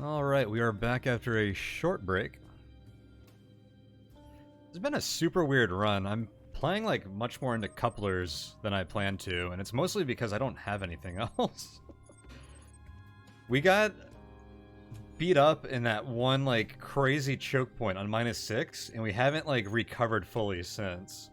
Alright, we are back after a short break. It's been a super weird run. I'm playing like much more into couplers than I planned to, and it's mostly because I don't have anything else. We got beat up in that one like crazy choke point on -6, and we haven't like recovered fully since.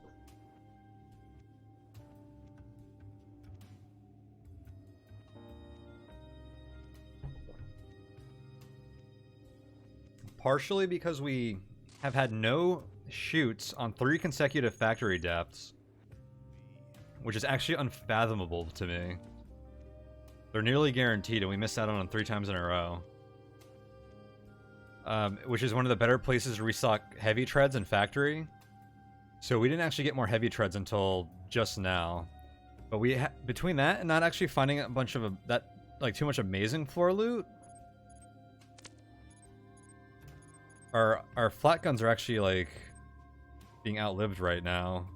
Partially because we have had no shoots on 3 consecutive factory depths, which is actually unfathomable to me. They're nearly guaranteed, and we missed out on them 3 times in a row. Which is one of the better places to restock heavy treads in factory. So we didn't actually get more heavy treads until just now. But we between that and not actually finding a bunch of too much amazing floor loot, our flat guns are actually like being outlived right now.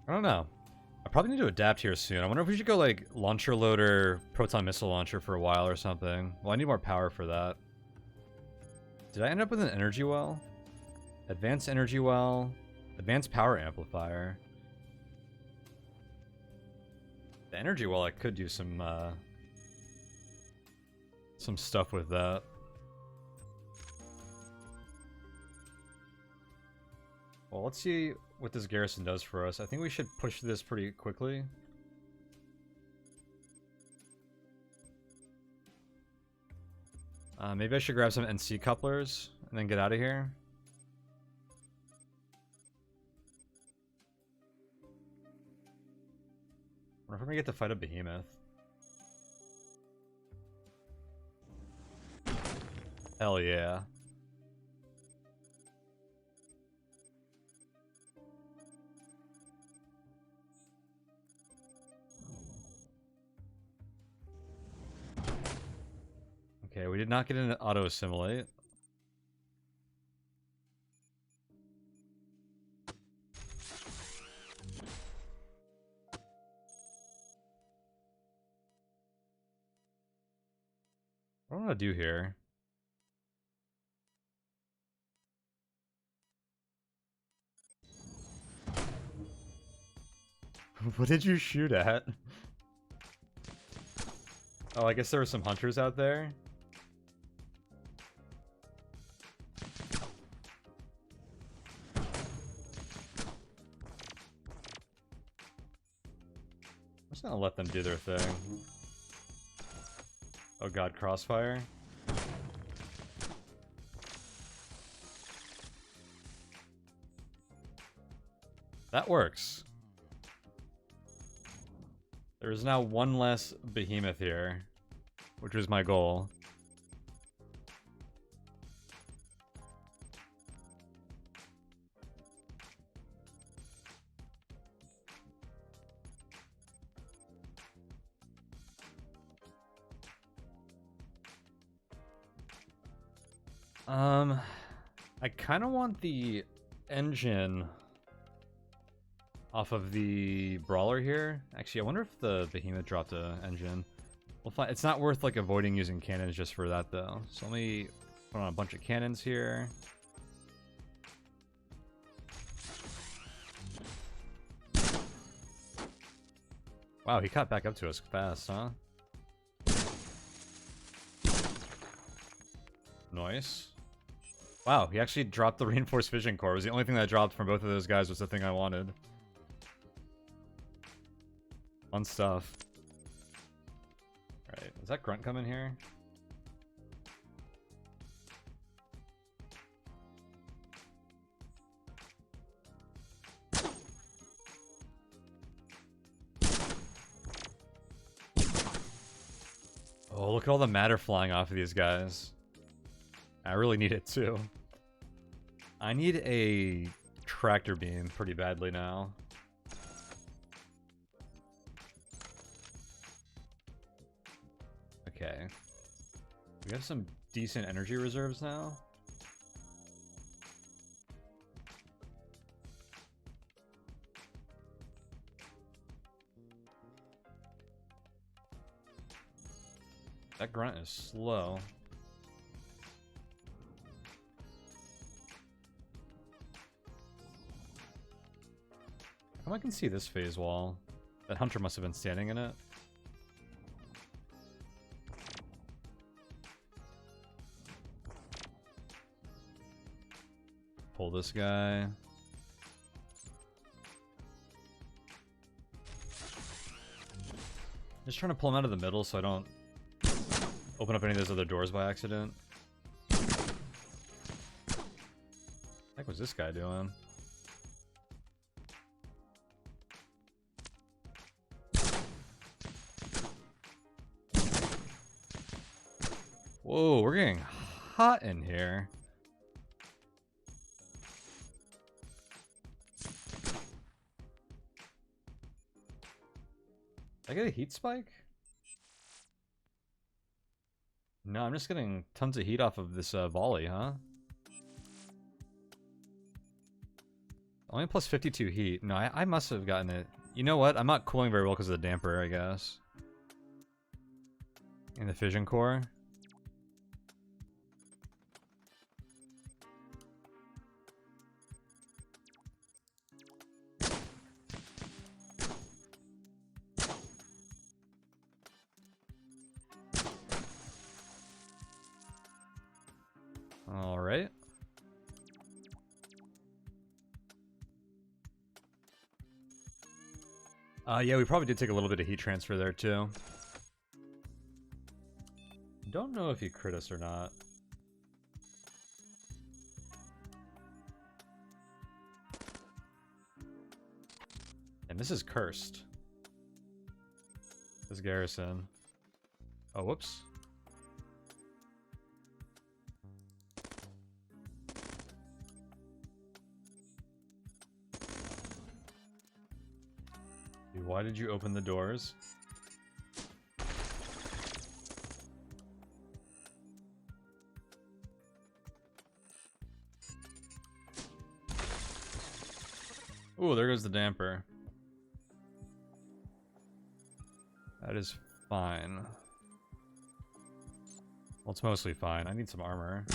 I don't know. I probably need to adapt here soon. I wonder if we should go like launcher loader, proton missile launcher for a while or something. Well, I need more power for that. Did I end up with an energy well? Advanced energy well, advanced power amplifier. The energy well, I could do some stuff with that. Well, let's see what this garrison does for us. I think we should push this pretty quickly. Maybe I should grab some NC couplers and then get out of here. I wonder if we're gonna get to fight a behemoth. Hell yeah. Okay, we did not get an auto-assimilate. What do I want to do here? What did you shoot at? Oh, I guess there were some hunters out there. I'm just gonna let them do their thing. Oh god, crossfire. That works. There is now one less behemoth here, which was my goal. I kind of want the engine off of the brawler here. Actually, I wonder if the behemoth dropped an engine. We'll find. It's not worth like avoiding using cannons just for that though. So let me put on a bunch of cannons here. Wow, he caught back up to us fast, huh? Nice. Wow, he actually dropped the reinforced vision core. It was the only thing that dropped from both of those guys was the thing I wanted. Fun stuff. Alright, is that grunt coming here? Oh, look at all the matter flying off of these guys. I really need it too. I need a tractor beam pretty badly now. Okay. We have some decent energy reserves now. That grunt is slow. How I can see this phase wall? That hunter must have been standing in it. Pull this guy. Just trying to pull him out of the middle so I don't open up any of those other doors by accident. What the heck was this guy doing? Whoa, we're getting hot in here. Did I get a heat spike? No, I'm just getting tons of heat off of this volley, huh? Only plus 52 heat. No, I must have gotten it. You know what? I'm not cooling very well because of the damper, I guess. And the fission core. Alright. Yeah, we probably did take a little bit of heat transfer there, too. Don't know if he crit us or not. And this is cursed. This garrison. Oh, whoops. Why did you open the doors? Ooh, there goes the damper. That is fine. Well, it's mostly fine. I need some armor.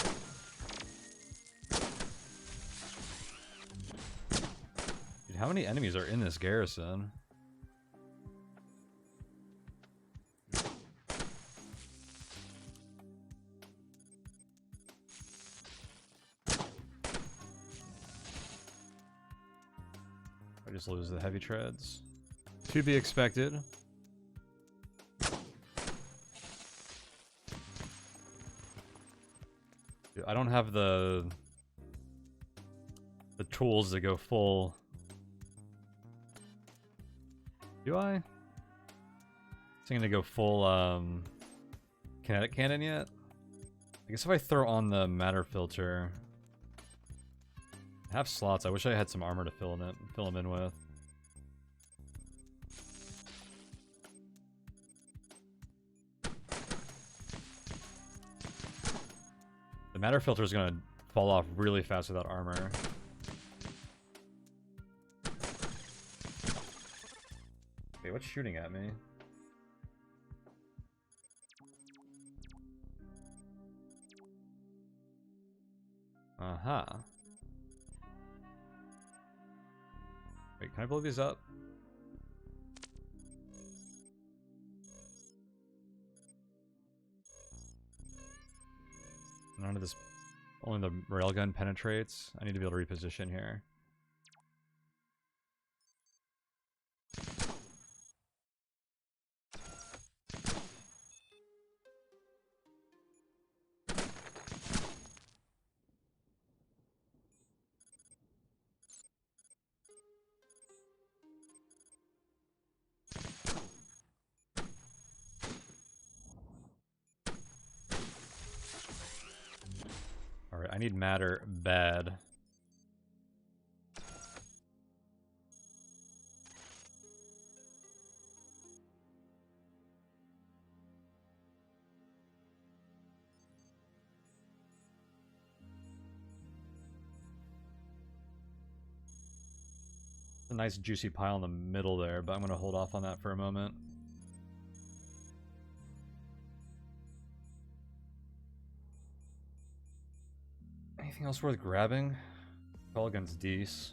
Dude, how many enemies are in this garrison? Just lose the heavy treads. To be expected. Dude, I don't have the tools to go full. Do I? I'm gonna go full kinetic cannon yet? I guess if I throw on the matter filter. I have slots. I wish I had some armor to fill them in with. The matter filter is gonna fall off really fast without armor. Wait, what's shooting at me? Uh-huh. Wait, can I blow these up? None of this... Only the railgun penetrates. I need to be able to reposition here. Alright, I need matter bad. A nice juicy pile in the middle there, but I'm going to hold off on that for a moment. Anything else worth grabbing? All against Dees.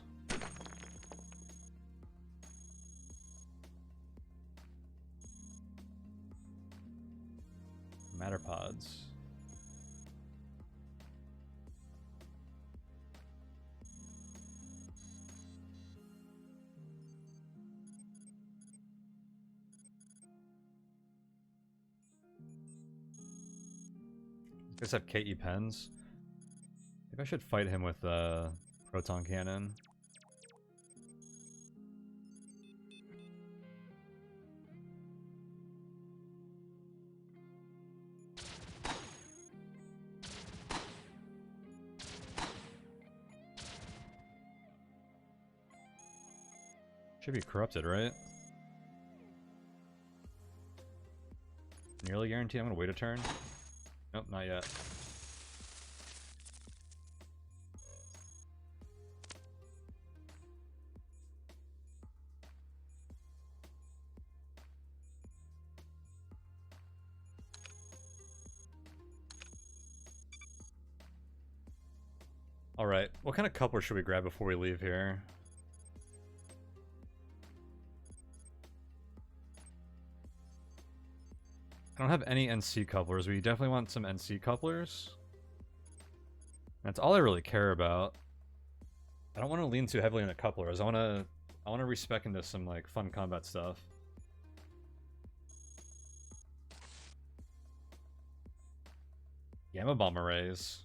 Matter pods. I guess I have KE pens. Maybe I should fight him with a proton cannon. Should be corrupted, right? Nearly guaranteed I'm gonna wait a turn. Nope, not yet. Alright, what kind of coupler should we grab before we leave here? I don't have any NC couplers. We definitely want some NC couplers. That's all I really care about. I don't want to lean too heavily into couplers. I want to respec into some like fun combat stuff. Gamma bomb arrays.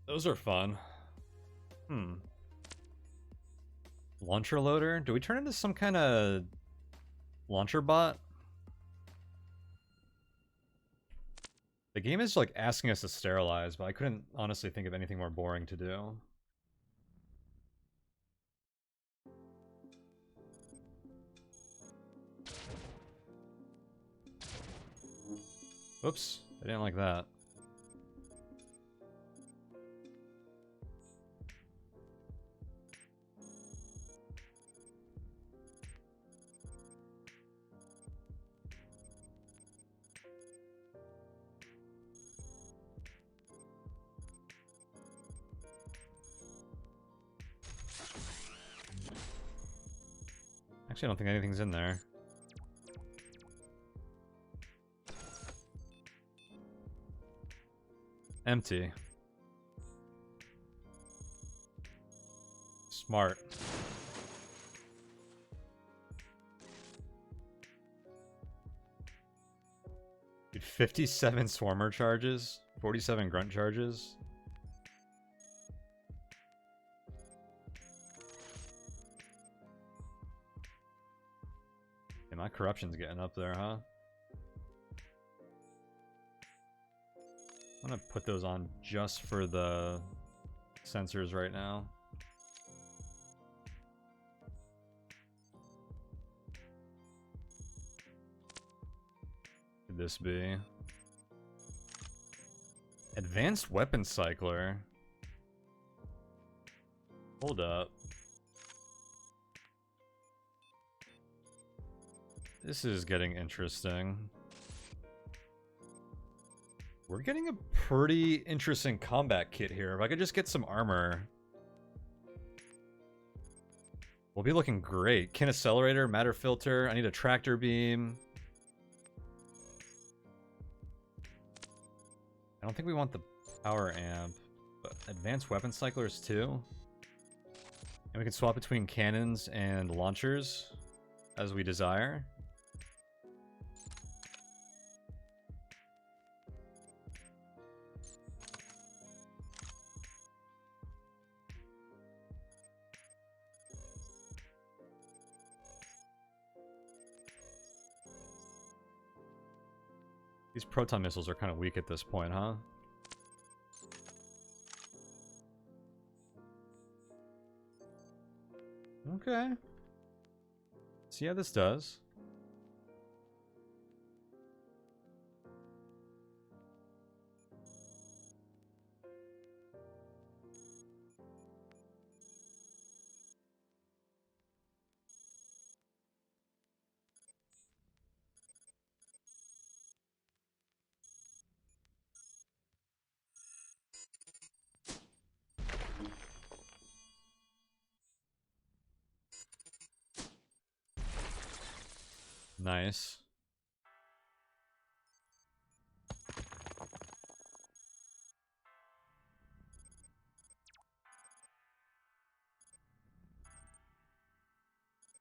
Those are fun. Launcher loader? Do we turn into some kind of launcher bot? The game is like asking us to sterilize, but I couldn't honestly think of anything more boring to do. Oops, I didn't like that. Actually, I don't think anything's in there. Empty. Smart. Dude, 57 Swarmer charges, 47 Grunt charges. Yeah, my corruption's getting up there, huh? I'm gonna put those on just for the sensors right now. Could this be? Advanced weapon cycler. Hold up. This is getting interesting. We're getting a pretty interesting combat kit here. If I could just get some armor, we'll be looking great. Kin accelerator, matter filter. I need a tractor beam. I don't think we want the power amp, but advanced weapon cyclers too. And we can swap between cannons and launchers as we desire. These proton missiles are kind of weak at this point, huh? Okay. See how this does. Nice.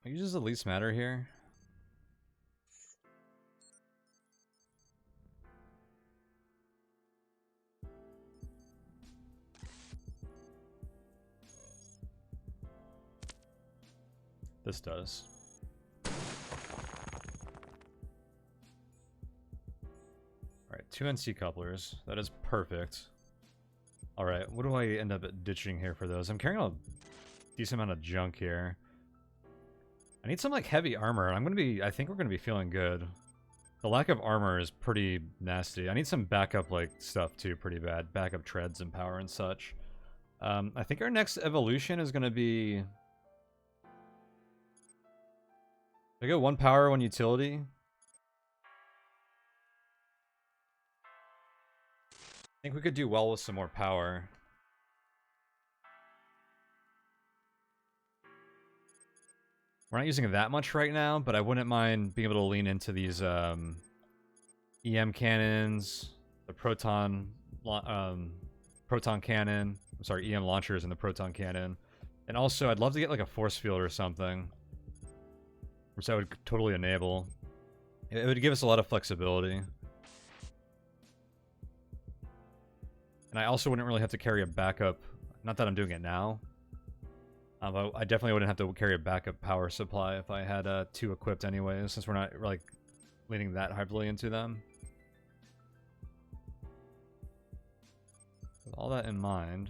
Uses the least matter here. This does. Alright, 2 NC couplers. That is perfect. Alright, what do I end up ditching here for those? I'm carrying a decent amount of junk here. I need some, like, heavy armor. I think we're gonna be feeling good. The lack of armor is pretty nasty. I need some backup, like, stuff, too, pretty bad. Backup treads and power and such. I think our next evolution is gonna be... I go 1 power, 1 utility. I think we could do well with some more power. We're not using that much right now, but I wouldn't mind being able to lean into these EM cannons, the proton cannon. I'm sorry, EM launchers and the proton cannon. And also, I'd love to get like a force field or something, which I would totally enable. It would give us a lot of flexibility. And I also wouldn't really have to carry a backup. Not that I'm doing it now. But I definitely wouldn't have to carry a backup power supply if I had 2 equipped anyways, since we're not like leaning that heavily into them. With all that in mind,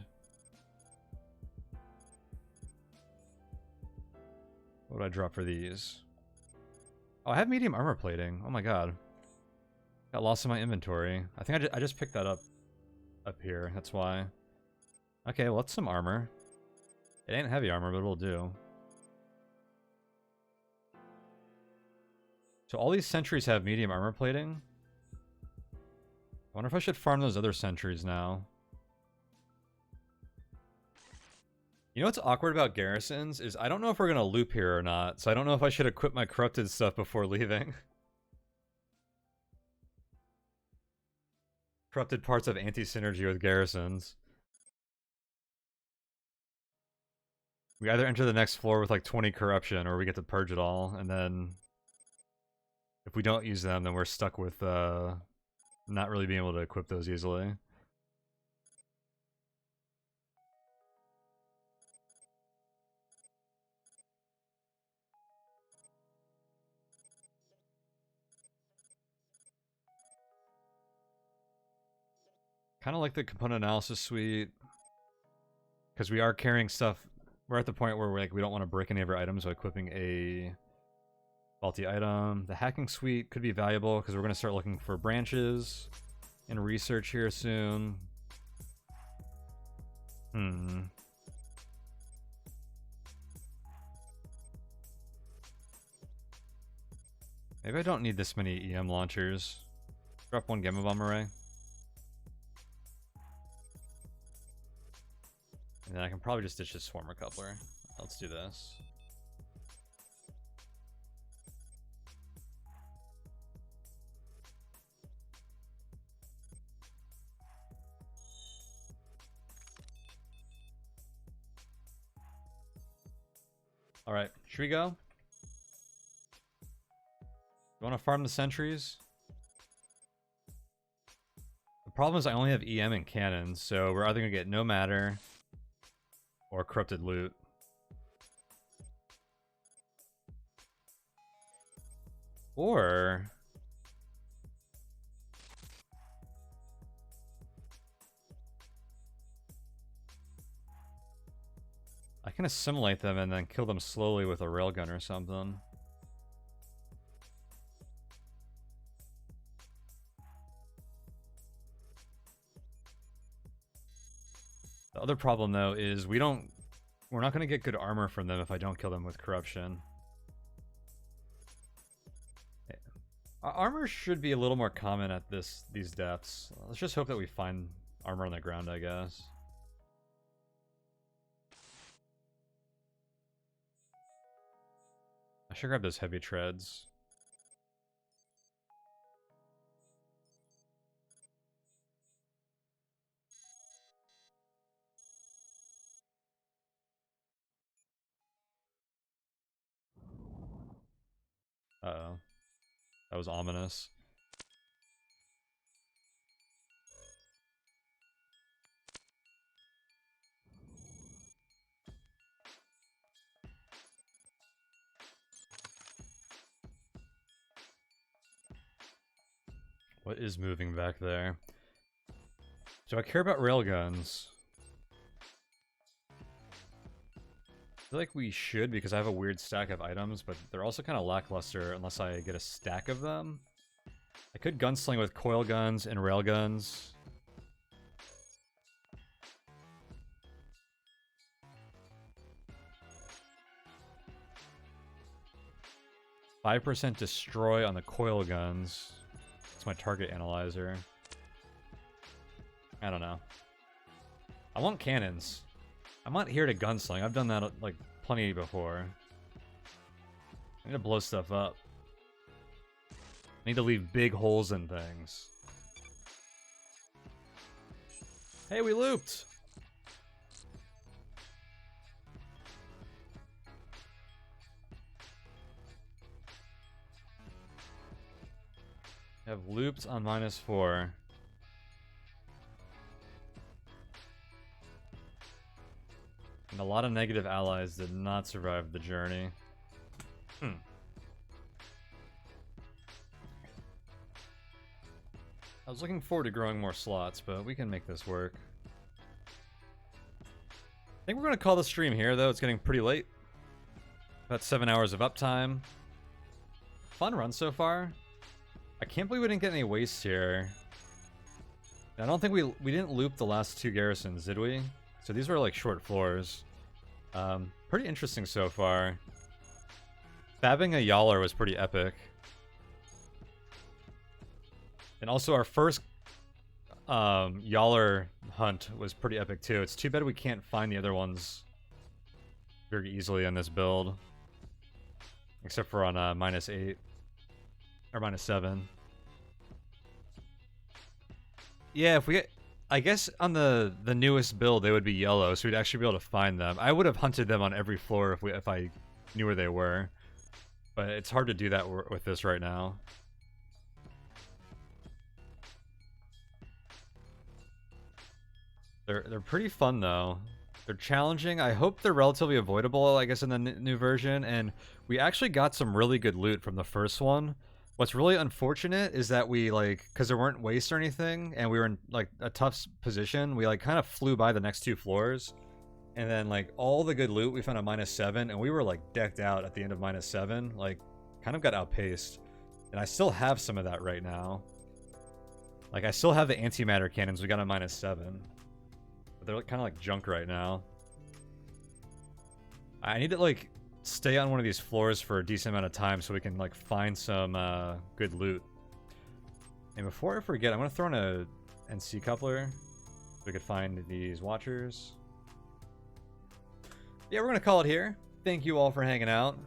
what would I drop for these? Oh, I have medium armor plating. Oh my god. Got lost in my inventory. I think I just picked that up here. That's why. Okay, well, that's some armor. It ain't heavy armor, but it'll do. So all these sentries have medium armor plating. I wonder if I should farm those other sentries now. You know what's awkward about garrisons is I don't know if we're gonna loop here or not, so I don't know if I should equip my corrupted stuff before leaving. Corrupted parts of anti-synergy with garrisons. We either enter the next floor with like 20 corruption, or we get to purge it all, and then if we don't use them, then we're stuck with not really being able to equip those easily. Kind of like the component analysis suite, because we are carrying stuff. We're at the point where we don't want to break any of our items by equipping a faulty item. The hacking suite could be valuable because we're going to start looking for branches and research here soon. Maybe I don't need this many EM launchers. Drop 1 Gamma Bomb array. And then I can probably just ditch this Swarmer coupler. Let's do this. Alright, should we go? You want to farm the sentries? The problem is I only have EM and cannons, so we're either going to get no matter or corrupted loot. Or I can assimilate them and then kill them slowly with a railgun or something. The other problem though is we're not going to get good armor from them if I don't kill them with corruption. Our armor should be a little more common at these depths. Let's just hope that we find armor on the ground, I guess. I should grab those heavy treads. Uh-oh. That was ominous. What is moving back there? Do I care about railguns? I feel like we should because I have a weird stack of items, but they're also kind of lackluster unless I get a stack of them. I could gunsling with coil guns and railguns. 5% destroy on the coil guns. It's my target analyzer. I don't know. I want cannons. I'm not here to gunsling. I've done that like plenty before. I need to blow stuff up. I need to leave big holes in things. Hey, we looped! Have looped on -4. And a lot of negative allies did not survive the journey. I was looking forward to growing more slots, but we can make this work. I think we're going to call the stream here, though. It's getting pretty late. About 7 hours of uptime. Fun run so far. I can't believe we didn't get any waste here. I don't think we didn't loop the last 2 garrisons, did we? So these were like short floors. Pretty interesting so far. Fabbing a Yawler was pretty epic. And also our first Yawler hunt was pretty epic too. It's too bad we can't find the other ones very easily on this build. Except for on -8. Or -7. Yeah, if we get... I guess on the newest build they would be yellow, so we'd actually be able to find them. I would have hunted them on every floor if I knew where they were. But it's hard to do that with this right now. They're pretty fun though. They're challenging. I hope they're relatively avoidable, I guess, in the new version. And we actually got some really good loot from the first one. What's really unfortunate is that we, like, because there weren't wastes or anything, and we were in, like, a tough position, we, like, kind of flew by the next 2 floors. And then, like, all the good loot we found at -7, and we were, like, decked out at the end of -7. Like, kind of got outpaced. And I still have some of that right now. Like, I still have the antimatter cannons we got at -7. But they're kind of like junk right now. I need to like stay on one of these floors for a decent amount of time so we can like find some good loot. And before I forget, I'm gonna throw in a NC coupler so we could find these watchers. Yeah, we're gonna call it here. Thank you all for hanging out.